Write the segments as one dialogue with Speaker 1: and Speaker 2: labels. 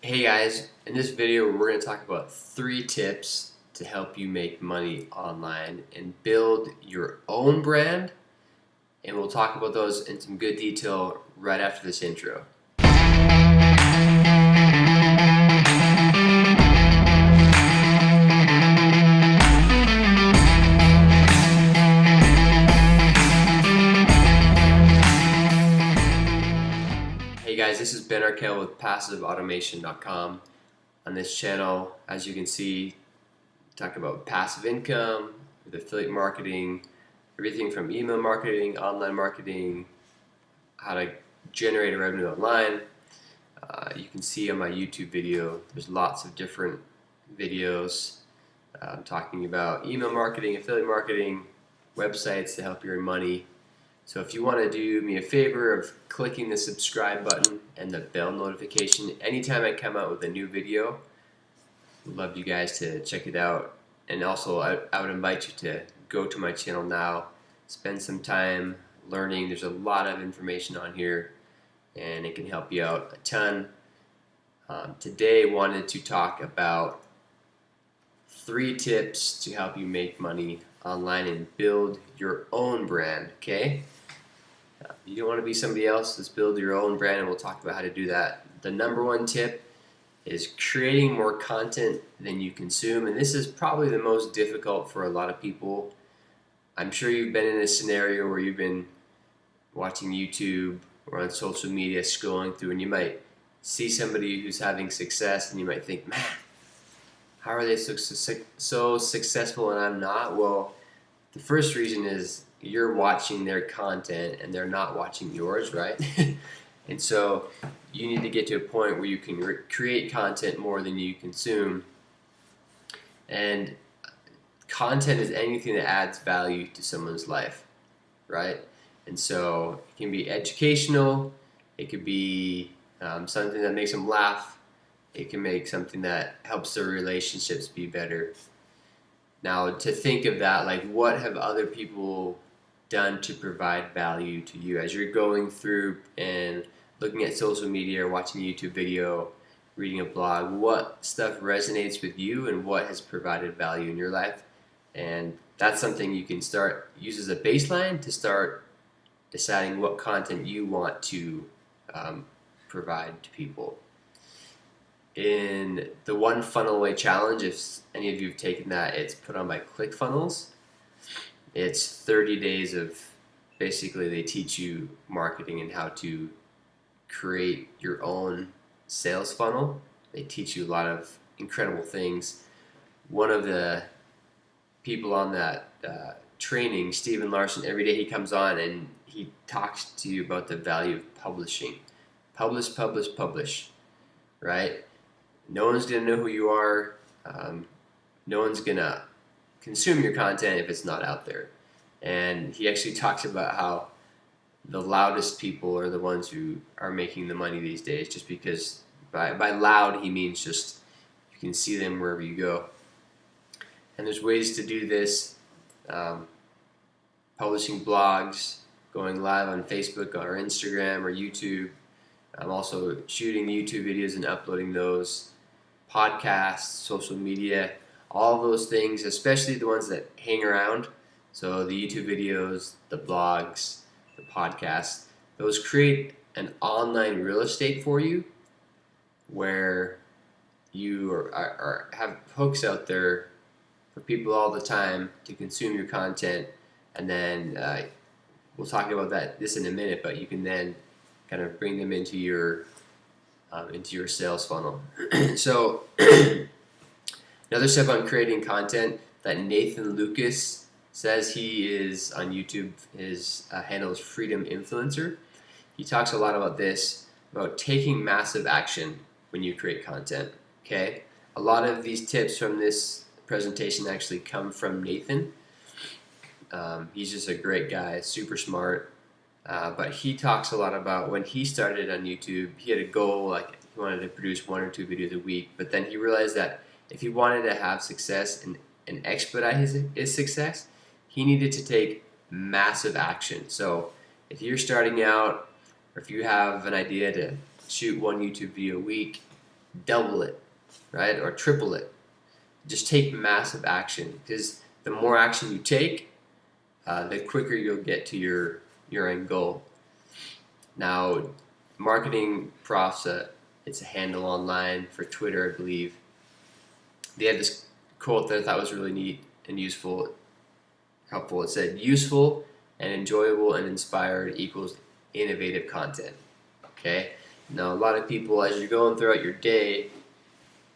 Speaker 1: Hey guys, in this video we're going to talk about 3 tips to help you make money online and build your own brand, and we'll talk about those in some good detail right after this intro. Hey guys, this is Ben Arkell with PassiveAutomation.com. On this channel, as you can see, talk about passive income, with affiliate marketing, everything from email marketing, online marketing, how to generate a revenue online. You can see on my YouTube video, there's lots of different videos talking about email marketing, affiliate marketing, websites to help you earn money. So if you want to do me a favor of clicking the subscribe button and the bell notification anytime I come out with a new video, I'd love you guys to check it out. And also I would invite you to go to my channel now, spend some time learning. There's a lot of information on here and it can help you out a ton. Today I wanted to talk about 3 tips to help you make money online and build your own brand, okay? You don't want to be somebody else. Let's build your own brand, and we'll talk about how to do that. The number 1 tip is creating more content than you consume, and this is probably the most difficult for a lot of people. I'm sure you've been in a scenario where you've been watching YouTube or on social media scrolling through, and you might see somebody who's having success, and you might think, man, how are they so successful and I'm not? Well, the first reason is you're watching their content and they're not watching yours, right? And so you need to get to a point where you can create content more than you consume. And content is anything that adds value to someone's life, right? And so it can be educational, it could be something that makes them laugh, it can make something that helps their relationships be better. Now, to think of that, like, what have other people done to provide value to you as you're going through and looking at social media or watching a YouTube video, reading a blog? What stuff resonates with you and what has provided value in your life? And that's something you can use as a baseline to start deciding what content you want to provide to people. In the One Funnel Away Challenge, if any of you have taken that, it's put on by ClickFunnels. It's 30 days of, basically they teach you marketing and how to create your own sales funnel. They teach you a lot of incredible things. One of the people on that training, Stephen Larson, every day he comes on and he talks to you about the value of publishing. Publish, publish, publish, right? No one's going to know who you are. No one's going to consume your content if it's not out there. And he actually talks about how the loudest people are the ones who are making the money these days, just because by loud he means just you can see them wherever you go. And there's ways to do this, publishing blogs, going live on Facebook or Instagram or YouTube. I'm also shooting YouTube videos and uploading those, podcasts, social media, all those things, especially the ones that hang around. So the YouTube videos, the blogs, the podcasts, those create an online real estate for you where you have hooks out there for people all the time to consume your content. And then we'll talk about this in a minute, but you can then kind of bring them into your sales funnel. So another step on creating content that Nathan Lucas says, he is on YouTube, his handle is Freedom Influencer. He talks a lot about this, about taking massive action when you create content, okay? A lot of these tips from this presentation actually come from Nathan. He's just a great guy, super smart. But he talks a lot about when he started on YouTube, he had a goal, like he wanted to produce 1 or 2 videos a week, but then he realized that if he wanted to have success and expedite his success, he needed to take massive action. So if you're starting out, or if you have an idea to shoot 1 YouTube video a week, double it, right? Or triple it. Just take massive action, because the more action you take, the quicker you'll get to your end goal. Now, marketing profs, it's a handle online for Twitter, I believe. They had this quote that I thought was really neat and helpful. It said, "Useful and enjoyable and inspired equals innovative content." Okay. Now, a lot of people, as you're going throughout your day,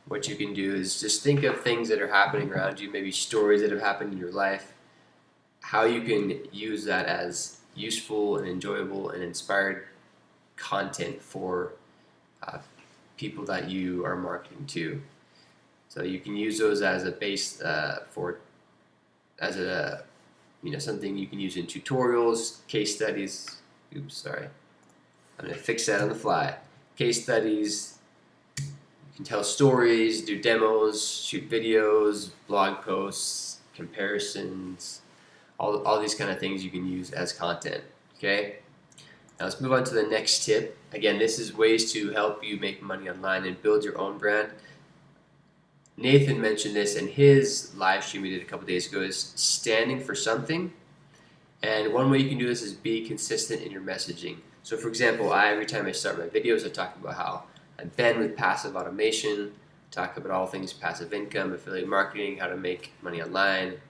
Speaker 1: what you can do is just think of things that are happening around you, maybe stories that have happened in your life, how you can use that as useful and enjoyable and inspired content for people that you are marketing to. So you can use those as a base something you can use in tutorials, case studies. Oops, sorry. I'm going to fix that on the fly. Case studies. You can tell stories, do demos, shoot videos, blog posts, comparisons, all these kind of things you can use as content. Okay. Now let's move on to the next tip. Again, this is ways to help you make money online and build your own brand. Nathan mentioned this in his live stream he did a couple days ago, is standing for something. And one way you can do this is be consistent in your messaging. So for example, every time I start my videos, I talk about how I've been with passive automation, talk about all things passive income, affiliate marketing, how to make money online.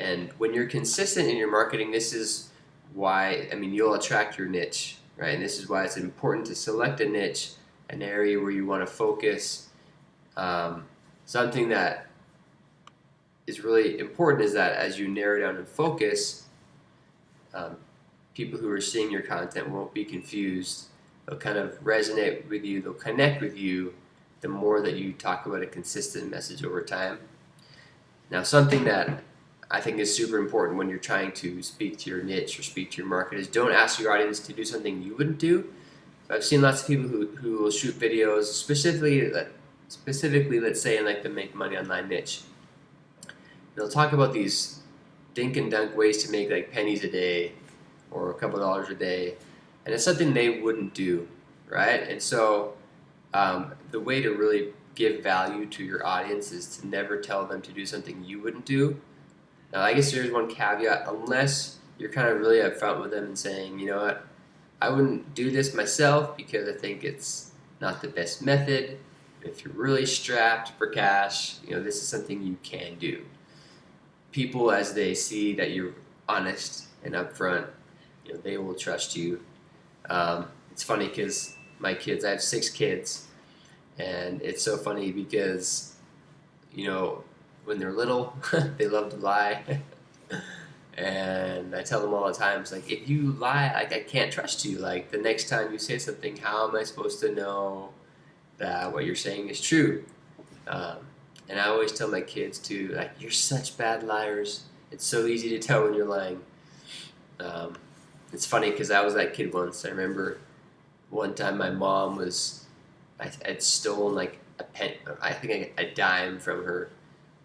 Speaker 1: And when you're consistent in your marketing, this is why, you'll attract your niche, right? And this is why it's important to select a niche, an area where you want to focus. Something that is really important is that as you narrow down and focus, people who are seeing your content won't be confused. They'll kind of resonate with you, they'll connect with you the more that you talk about a consistent message over time. Now, something that I think is super important when you're trying to speak to your niche or speak to your market is don't ask your audience to do something you wouldn't do. So I've seen lots of people who will shoot videos specifically, let's say in like the make money online niche. They'll talk about these dink and dunk ways to make like pennies a day or a couple dollars a day, and it's something they wouldn't do, right? And so the way to really give value to your audience is to never tell them to do something you wouldn't do. Now, I guess there's one caveat, unless you're kind of really upfront with them and saying, you know what, I wouldn't do this myself because I think it's not the best method. If you're really strapped for cash, this is something you can do. People, as they see that you're honest and upfront, they will trust you. It's funny because my kids, I have 6 kids, and it's so funny because, when they're little, they love to lie. And I tell them all the time, it's like, if you lie, like, I can't trust you. Like, the next time you say something, how am I supposed to know that what you're saying is true? And I always tell my kids too, like, you're such bad liars. It's so easy to tell when you're lying. It's funny because I was that kid once. I remember one time my mom I'd stolen like a dime from her,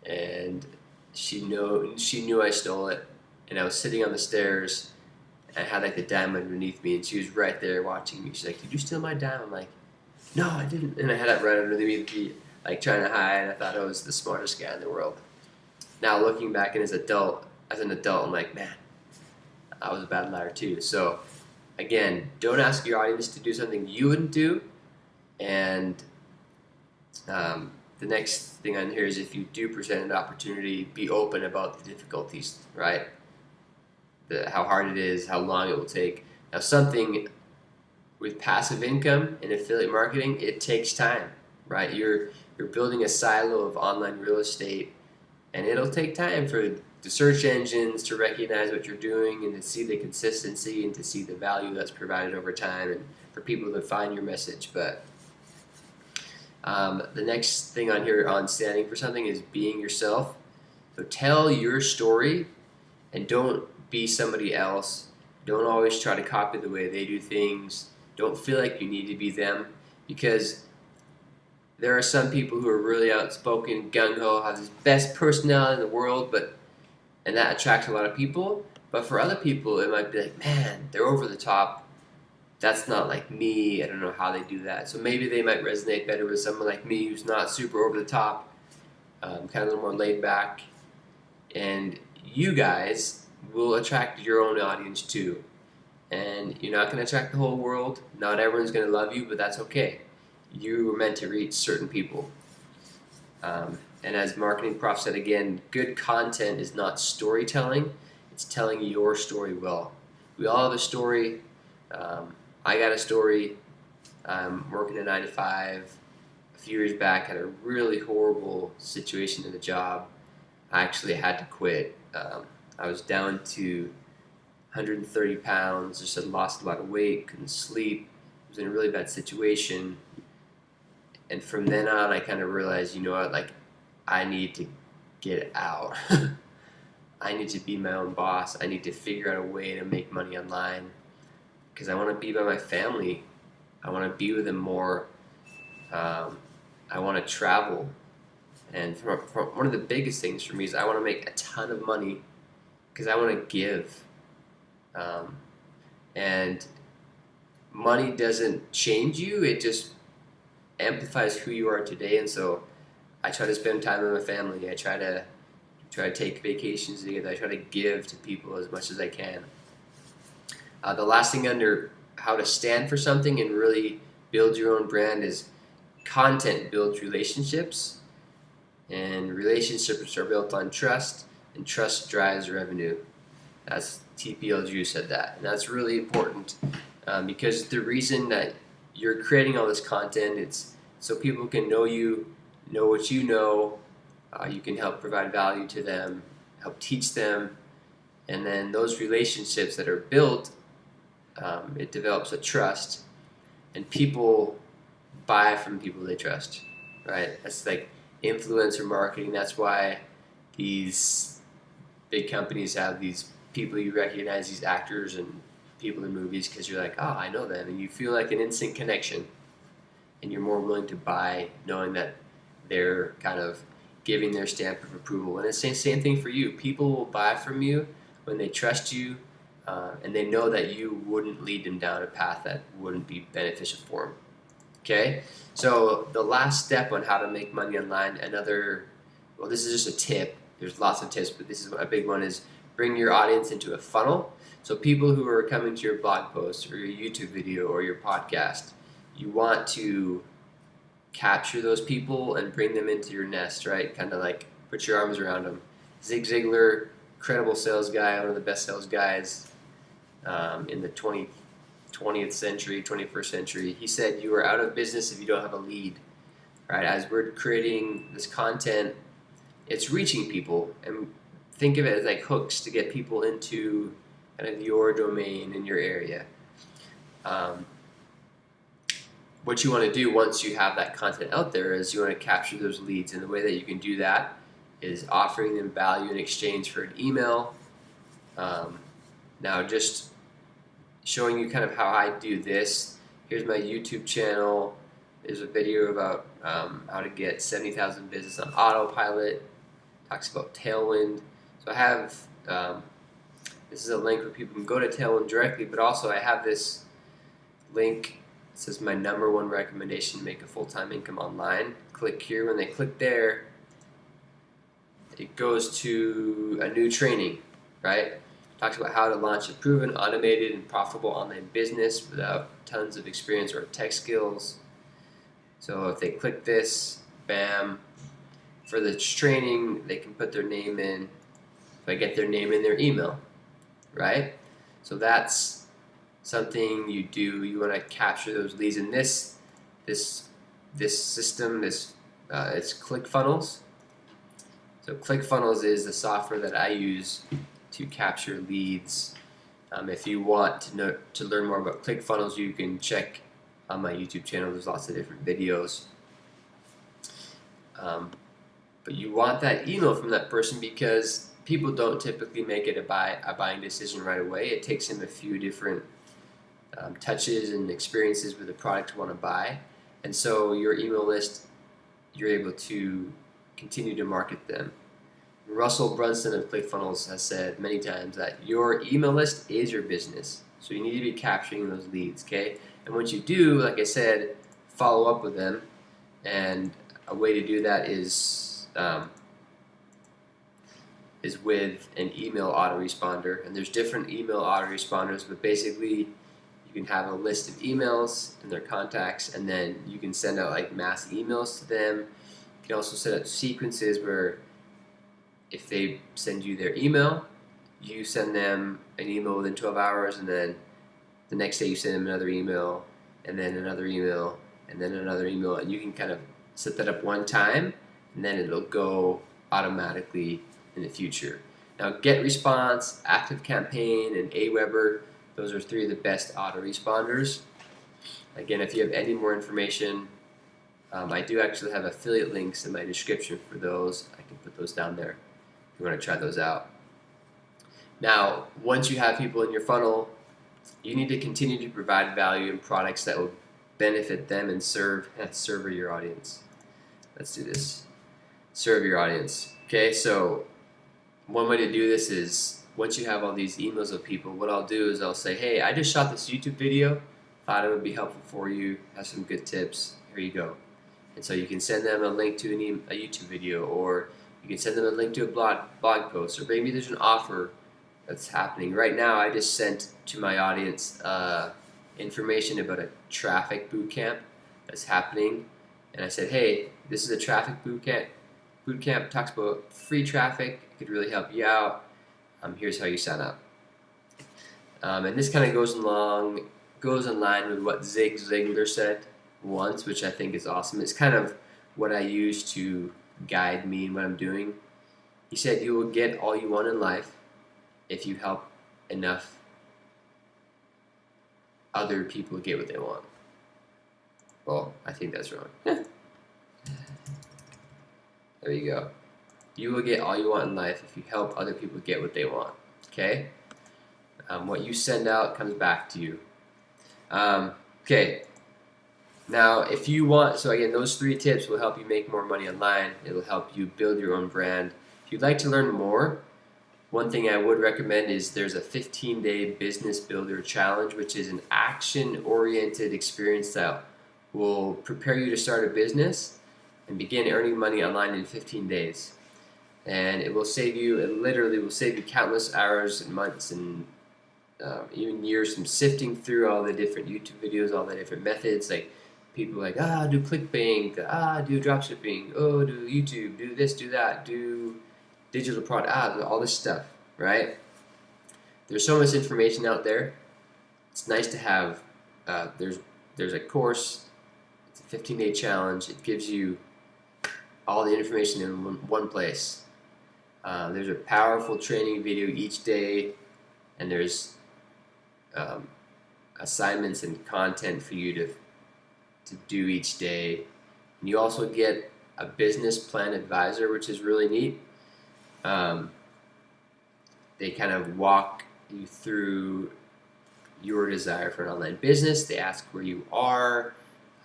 Speaker 1: and she knew I stole it. And I was sitting on the stairs, and I had like the dime underneath me, and she was right there watching me. She's like, "Did you steal my dime?" I'm like, "No, I didn't." And I had it right underneath me, like trying to hide. I thought I was the smartest guy in the world. Now looking back, and as an adult, I'm like, man, I was a bad liar too. So again, don't ask your audience to do something you wouldn't do. And the next thing on here is, if you do present an opportunity, be open about the difficulties, right? How hard it is, how long it will take. Now, something with passive income and affiliate marketing, it takes time, right? You're building a silo of online real estate, and it'll take time for the search engines to recognize what you're doing and to see the consistency and to see the value that's provided over time, and for people to find your message. But the next thing on here on standing for something is being yourself. So tell your story and don't be somebody else. Don't always try to copy the way they do things. Don't feel like you need to be them, because there are some people who are really outspoken, gung-ho, have this best personality in the world, and that attracts a lot of people. But for other people, it might be like, man, they're over the top. that's not like me. I don't know how they do that. So maybe they might resonate better with someone like me who's not super over the top, kind of a little more laid back. And you guys will attract your own audience too. And you're not going to attract the whole world. Not everyone's going to love you, but that's okay. You were meant to reach certain people. And as Marketing Prof said again, good content is not storytelling. It's telling your story well. We all have a story. I got a story. I'm working a 9 to 5. A few years back, had a really horrible situation in the job. I actually had to quit. I was down to 130 pounds, just had lost a lot of weight, couldn't sleep, was in a really bad situation. And from then on, I kind of realized, you know what, like, I need to get out. I need to be my own boss. I need to figure out a way to make money online because I want to be by my family. I want to be with them more. I want to travel. And from one of the biggest things for me is I want to make a ton of money because I want to give. And money doesn't change you, it just amplifies who you are today. And so I try to spend time with my family. I try to take vacations together. I try to give to people as much as I can. The last thing under how to stand for something and really build your own brand is content builds relationships, and relationships are built on trust, and trust drives revenue. That's TPLG said that, and that's really important because the reason that you're creating all this content, it's so people can know you, know what you know. You can help provide value to them, help teach them, and then those relationships that are built, it develops a trust, and people buy from people they trust, right? That's like influencer marketing. That's why these big companies have these people you recognize, these actors and people in movies, because you're like, oh, I know them, and you feel like an instant connection, and you're more willing to buy knowing that they're kind of giving their stamp of approval. And it's the same thing for you. People will buy from you when they trust you, and they know that you wouldn't lead them down a path that wouldn't be beneficial for them. Okay, so the last step on how to make money online, well, this is just a tip. There's lots of tips, but this is a big one, is bring your audience into a funnel. So people who are coming to your blog post or your YouTube video or your podcast, you want to capture those people and bring them into your nest, right? Kind of like put your arms around them. Zig Ziglar, incredible sales guy, one of the best sales guys in the 20th century, 21st century. He said, you are out of business if you don't have a lead, right? As we're creating this content, it's reaching people, and think of it as like hooks to get people into kind of your domain in your area. What you want to do once you have that content out there is you want to capture those leads, and the way that you can do that is offering them value in exchange for an email. Now, just showing you kind of how I do this. Here's my YouTube channel. There's a video about how to get 70,000 visits on autopilot. Talks about Tailwind. So I have, this is a link where people can go to Tailwind directly, but also I have this link. It says my #1 recommendation to make a full-time income online. Click here. When they click there, it goes to a new training, right? Talks about how to launch a proven, automated, and profitable online business without tons of experience or tech skills. So if they click this, bam, for the training, they can put their name in. If I get their name in their email, right? So that's something you do. You want to capture those leads. In this system, it's ClickFunnels. So ClickFunnels is the software that I use to capture leads. If you want to learn more about ClickFunnels, you can check on my YouTube channel. There's lots of different videos. But you want that email from that person because people don't typically make it a buying decision right away. It takes them a few different touches and experiences with the product you want to buy. And so your email list, you're able to continue to market them. Russell Brunson of ClickFunnels has said many times that your email list is your business. So you need to be capturing those leads, okay? And once you do, like I said, follow up with them. And a way to do that is with an email autoresponder. And there's different email autoresponders, but basically you can have a list of emails and their contacts, and then you can send out like mass emails to them. You can also set up sequences where if they send you their email, you send them an email within 12 hours, and then the next day you send them another email, and then another email, and then another email, and you can kind of set that up one time, and then it'll go automatically in the future. Now, GetResponse, ActiveCampaign, and Aweber, those are three of the best autoresponders. Again, if you have any more information, I do actually have affiliate links in my description for those. I can put those down there if you want to try those out. Now, once you have people in your funnel, you need to continue to provide value and products that will benefit them and serve your audience. Let's do this. Serve your audience. Okay, so one way to do this is once you have all these emails of people, what I'll do is I'll say, hey, I just shot this YouTube video, thought it would be helpful for you, have some good tips, here you go. And so you can send them a link to a YouTube video, or you can send them a link to a blog post, or maybe there's an offer that's happening. Right now, I just sent to my audience information about a traffic bootcamp that's happening. And I said, hey, this is a traffic bootcamp. Bootcamp talks about free traffic. It could really help you out. Here's how you sign up. And this kind of goes in line with what Zig Ziglar said once, which I think is awesome. It's kind of what I use to guide me in what I'm doing. He said, you will get all you want in life if you help enough other people get what they want. Well, I think that's wrong. There you go. You will get all you want in life if you help other people get what they want. Okay? What you send out comes back to you. Okay. Now, if you want, so again, those 3 tips will help you make more money online. It will help you build your own brand. If you'd like to learn more, one thing I would recommend is there's a 15-day business builder challenge, which is an action-oriented experience that will prepare you to start a business and begin earning money online in 15 days. And it literally will save you countless hours and months and even years from sifting through all the different YouTube videos, all the different methods. Like people like, do ClickBank, do dropshipping, do YouTube, do this, do that, do digital product, all this stuff, right? There's so much information out there. It's nice to have, there's a course, it's a 15-day challenge. It gives you all the information in one place. There's a powerful training video each day, and there's assignments and content for you to do each day. And you also get a business plan advisor, which is really neat. They kind of walk you through your desire for an online business. They ask where you are.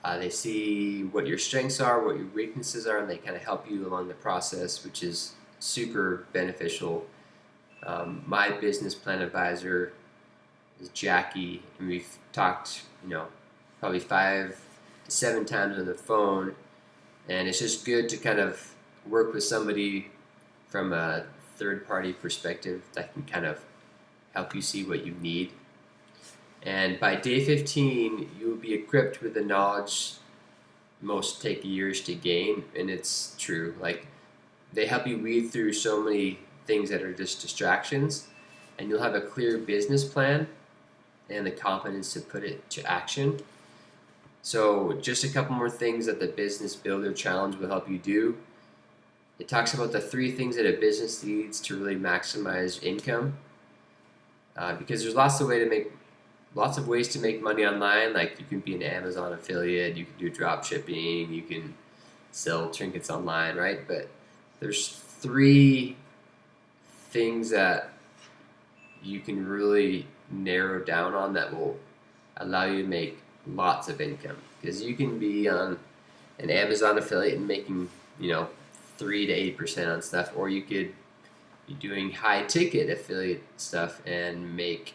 Speaker 1: They see what your strengths are, what your weaknesses are, and they kind of help you along the process, which is super beneficial. My business plan advisor is Jackie, and we've talked, probably 5 to 7 times on the phone, and it's just good to kind of work with somebody from a third-party perspective that can kind of help you see what you need. And by day 15, you will be equipped with the knowledge most take years to gain, and it's true. Like, they help you weed through so many things that are just distractions, and you'll have a clear business plan and the confidence to put it to action. So just a couple more things that the Business Builder Challenge will help you do. It talks about the 3 things that a business needs to really maximize income, because there's lots of ways to make money online. Like, you can be an Amazon affiliate, you can do drop shipping, you can sell trinkets online, right? But there's 3 things that you can really narrow down on that will allow you to make lots of income. Because you can be on an Amazon affiliate and making 3 to 8% on stuff, or you could be doing high ticket affiliate stuff and make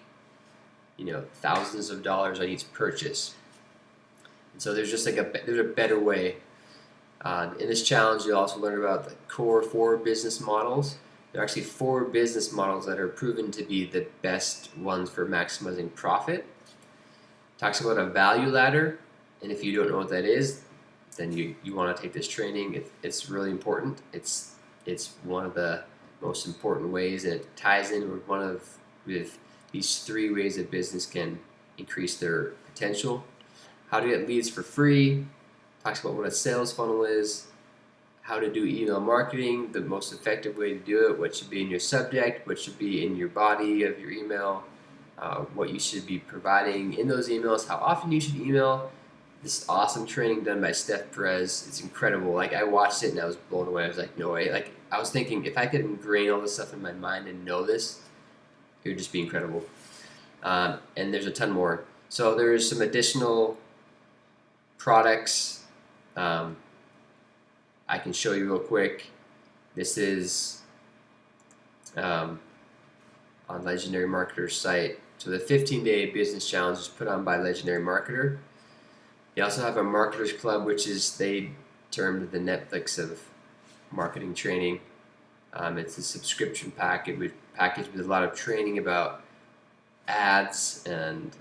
Speaker 1: thousands of dollars on each purchase. And so there's just there's a better way. In this challenge, you'll also learn about the core 4 business models. There are actually 4 business models that are proven to be the best ones for maximizing profit. Talks about a value ladder, and if you don't know what that is, then you want to take this training. It's really important. It's one of the most important ways, and it ties in with these 3 ways that business can increase their potential. How to get leads for free. Talks about what a sales funnel is, how to do email marketing, the most effective way to do it, what should be in your subject, what should be in your body of your email, what you should be providing in those emails, how often you should email. This awesome training done by Steph Perez. It's incredible. Like, I watched it and I was blown away. I was like, no way. Like, I was thinking if I could ingrain all this stuff in my mind and know this, it would just be incredible. And there's a ton more. So there's some additional products I can show you real quick. This is on Legendary Marketer's site. So the 15-day business challenge is put on by Legendary Marketer. They also have a Marketers Club, which is they termed the Netflix of marketing training. It's a subscription package with a lot of training about ads and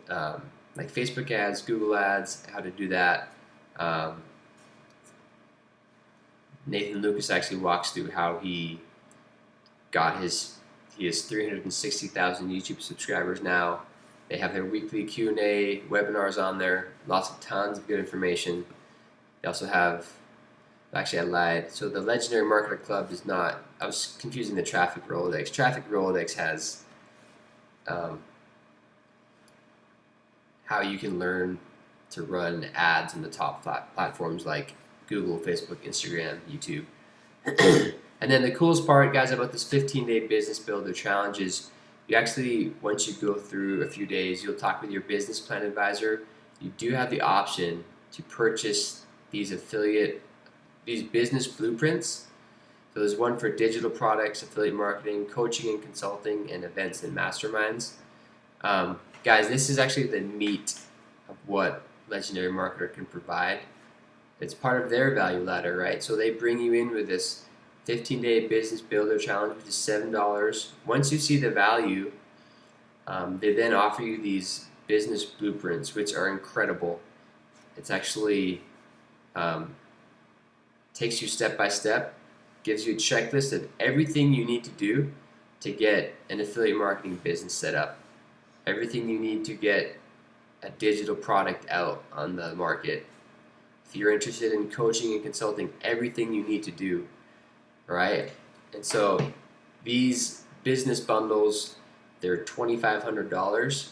Speaker 1: like Facebook ads, Google ads, how to do that. Nathan Lucas actually walks through how he has 360,000 YouTube subscribers now. They have their weekly Q&A webinars on there, tons of good information. They also have, actually I lied, so the Legendary Marketer Club is not, I was confusing the Traffic Rolodex. Traffic Rolodex has how you can learn to run ads in the top platforms like Google, Facebook, Instagram, YouTube. And then the coolest part, guys, about this 15-day business builder challenge is you actually, once you go through a few days, you'll talk with your business plan advisor. You do have the option to purchase these business blueprints. So there's one for digital products, affiliate marketing, coaching and consulting, and events and masterminds. Guys, this is actually the meat of what Legendary Marketer can provide. It's part of their value ladder, right? So they bring you in with this 15-day business builder challenge, which is $7. Once you see the value, they then offer you these business blueprints, which are incredible. It's actually takes you step by step, gives you a checklist of everything you need to do to get an affiliate marketing business set up, everything you need to get a digital product out on the market. If you're interested in coaching and consulting, everything you need to do, right? And so these business bundles, they're $2,500,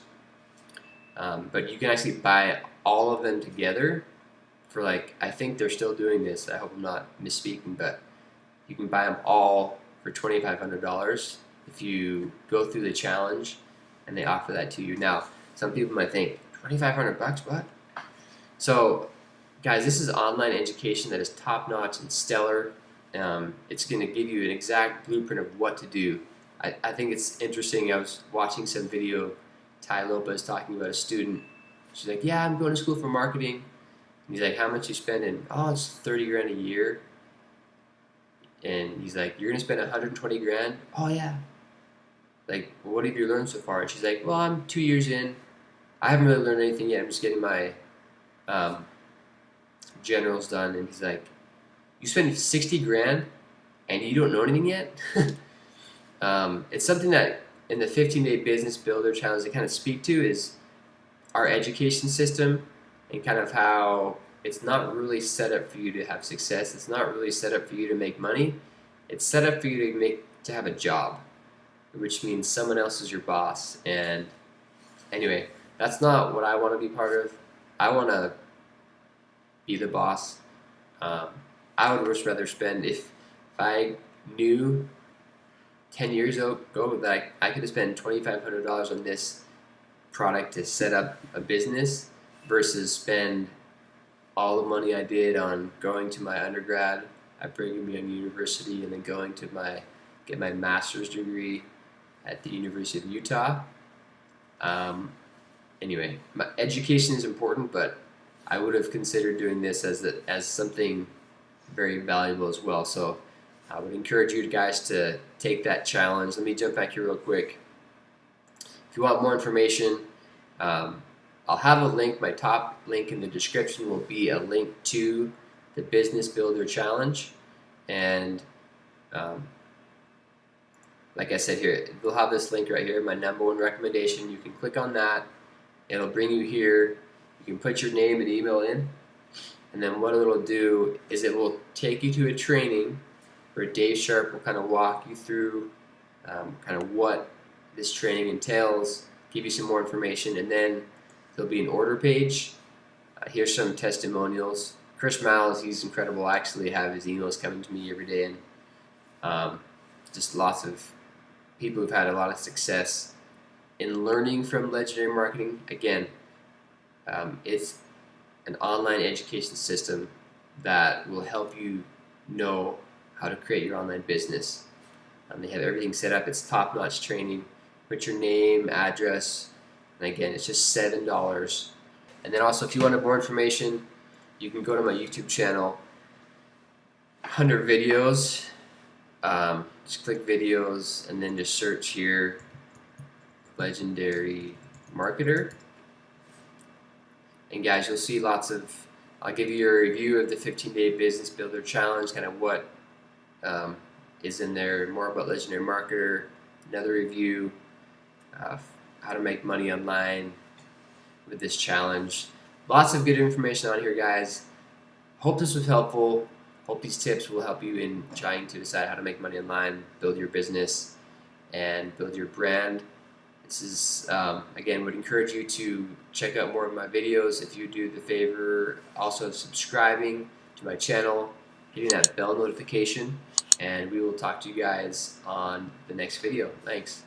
Speaker 1: but you can actually buy all of them together for I think they're still doing this. I hope I'm not misspeaking, but you can buy them all for $2,500 if you go through the challenge, and they offer that to you. Now, some people might think, $2,500, what? So, guys, this is online education that is top-notch and stellar. It's going to give you an exact blueprint of what to do. I think it's interesting. I was watching some video of Ty Lopez talking about a student. She's like, yeah, I'm going to school for marketing. And he's like, how much you spending? Oh, it's 30 grand a year. And he's like, you're going to spend 120 grand? Oh, yeah. Like, well, what have you learned so far? And she's like, well, I'm 2 years in. I haven't really learned anything yet. I'm just getting my generals done. And he's like, you spend 60 grand and you don't know anything yet? It's something that in the 15-day business builder challenge they kind of speak to is our education system and kind of how it's not really set up for you to have success. It's not really set up for you to make money. It's set up for you to have a job, which means someone else is your boss. And anyway, that's not what I want to be part of. I want to be the boss. I would much rather spend, if I knew 10 years ago that I could have spent $2,500 on this product to set up a business versus spend all the money I did on going to my undergrad at Brigham Young University and then going to get my master's degree at the University of Utah. anyway, education is important, but I would have considered doing this as something very valuable as well. So I would encourage you guys to take that challenge. Let me jump back here real quick. If you want more information, I'll have a link. My top link in the description will be a link to the Business Builder Challenge. And like I said here, we'll have this link right here, my #1 recommendation. You can click on that. It'll bring you here. You can put your name and email in. And then what it'll do is it will take you to a training where Dave Sharp will kind of walk you through kind of what this training entails, give you some more information, and then there'll be an order page. Here's some testimonials. Chris Miles, he's incredible. I actually have his emails coming to me every day, and just lots of people who've had a lot of success in learning from Legendary Marketing. Again, it's an online education system that will help you know how to create your online business. They have everything set up. It's top-notch training. Put your name, address, and again, it's just $7. And then also, if you want more information, you can go to my YouTube channel. 100 videos. Just click videos, and then just search here, Legendary Marketer. And guys, you'll see lots of. I'll give you a review of the 15-day Business Builder Challenge, kind of what is in there, more about Legendary Marketer, another review, how to make money online with this challenge. Lots of good information on here, guys. Hope this was helpful. Hope these tips will help you in trying to decide how to make money online, build your business, and build your brand. This is, again, would encourage you to check out more of my videos. If you do the favor also of subscribing to my channel, hitting that bell notification, and we will talk to you guys on the next video. Thanks.